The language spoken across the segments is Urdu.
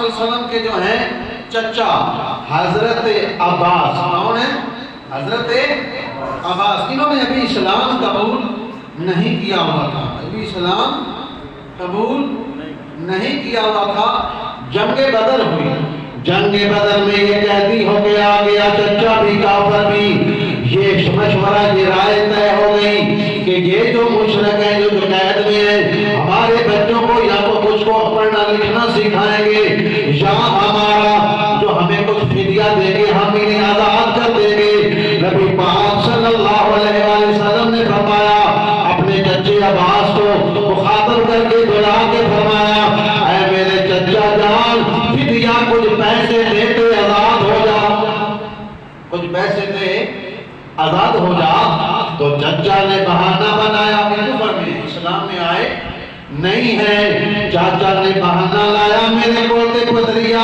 علیہ وسلم کے جو ہیں چچا حضرت عباس، کون ہیں؟ حضرت عباس، انہوں نے ابھی اسلام قبول نہیں کیا ہوا تھا، ابھی اسلام قبول نہیں کیا ہوا تھا۔ جنگ بدر ہوئی، جنگ بدر میں یہ قیدی ہو کے آ گیا، چچا بھی کافر بھی۔ یہ مشورہ، یہ رائے طے ہو گئی کہ یہ جو مشرک ہیں، جو قید میں ہیں، ہمارے بچوں کو یا تو کچھ کو پڑھنا لکھنا سکھائیں گے، یا ہمارا جو ہمیں کچھ فدیہ دیں گے، ہم انہیں آزاد کر دیں گے۔ نبی پاک صلی اللہ علیہ وآلہ وسلم نے فرمایا، اپنے چچے عباس کو مخاطب کر کے بلا کے فرمایا، اے میرے چچا جان، فدیہ کچھ پیسے دیتے آزاد ہو جا، کچھ پیسے دے آزاد ہو جا۔ تو چچا نے بہانہ بنایا، کفر میں، اسلام میں آئے نہیں ہے۔ چاچا نے بہانہ لایا، میرے کوتے پتریا،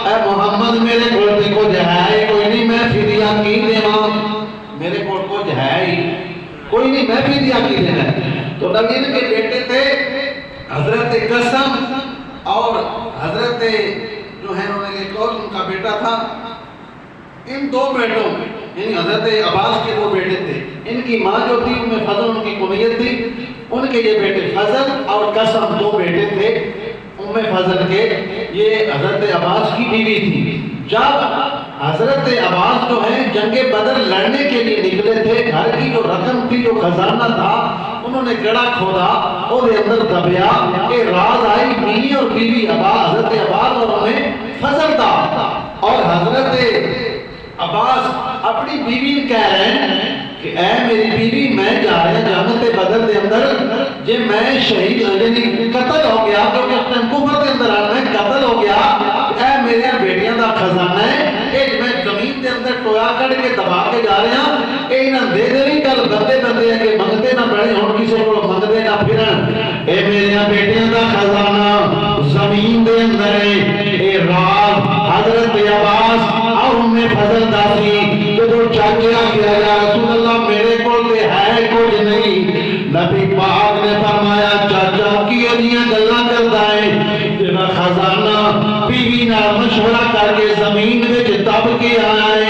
اے محمد میرے کوتے کو جہائی کوئی نہیں، میں فدیہ کی دیواں، میرے کوٹ کو جہائی کوئی نہیں، میں فدیہ کی دینا۔ تو نبی کے بیٹے تھے حضرت قسم اور حضرت جو ہے انہوں نے ایک اور ان کا بیٹا تھا۔ ان دو بیٹوں میں، یعنی حضرت عباس کے دو بیٹے تھے، ان کی ماں جو تھی ام فضل، ان کی کنیت تھی، ان کے یہ بیٹے فضل اور قسم دو بیٹے تھے ام فضل کے، یہ حضرت عباس کی بیوی تھی۔ جب حضرت عباس جو ہے جنگ بدر لڑنے کے لیے نکلے تھے، گھر کی جو رقم تھی، جو خزانہ تھا، انہوں نے گڑا کھودا اور اندر دبیا کہ راز آئی بیوی اور بیوی حضرت عباس اور انہیں فضل تھا، اور حضرت عباس اپنی بیوی کہہ رہے ہیں کہ اے میری بیوی، میں جا رہا جنگ بدر دے اندر، جے میں شہید یعنی قتل ہو گیا، کیونکہ اپنے کفر دے اندر آنا ہے، قتل ہو گیا، اے میرے بیٹیاں دا خزانہ ہے، ایک میں زمین دے اندر ٹویا کر کے دبا کے جا رہے ہیں، اے انہاں دے دے نہیں، کل بندے بندے ہیں کہ منگتے نہ بڑے ہون، کسی کو منگتے نہ پھرن، اے میرے بیٹیاں دا خزانہ زمین دے اندر ہے۔ اے راز حضرت عباس اور ام فضل داسی تو جو چاچے آگیا، یا رسول اللہ میرے کو دے ہے کچھ نہیں۔ نبی پاک نے فرمایا، چاچا کی ادیاں گلہ کرتا ہے، جنہ خزانہ بیوی نہ مشورہ کر کے زمین میں دب کے آئے،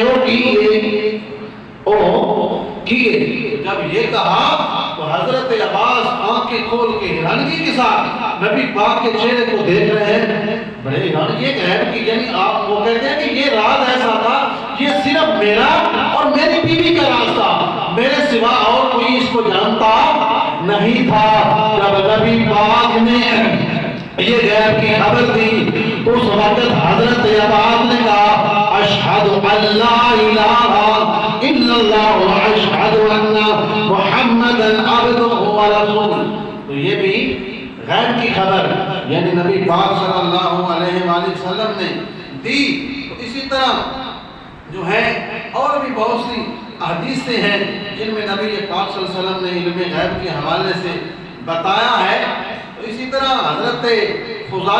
جب یہ کہا تو حضرت عباس آنکھیں کھول کے حیرانگی کے ساتھ نبی پاک کے چہرے کو دیکھ رہے ہیں، بڑے حیران، یہ غیب کی، یعنی آپ وہ کہتے ہیں کہ یہ راز ایسا تھا، یہ صرف میرا اور میری بیوی کا راز تھا، میرے سوا اور کوئی اس کو جانتا نہیں تھا۔ جب نبی پاک نے یہ غیب کی خبر دی، اس وقت حضرت عباس نے کہا، اشہد ان لا الہ الا اللہ و اشہد ان محمد عبدہ و رسولہ۔ تو یہ بھی غیب کی خبر یعنی نبی پاک صلی اللہ علیہ وآلہ وسلم نے دی۔ تو اسی طرح جو ہے اور بھی بہت سی حدیثیں ہیں جن میں نبی پاک صلی اللہ علیہ وسلم نے علم غیب کے حوالے سے بتایا ہے۔ تو اسی طرح حضرت فضال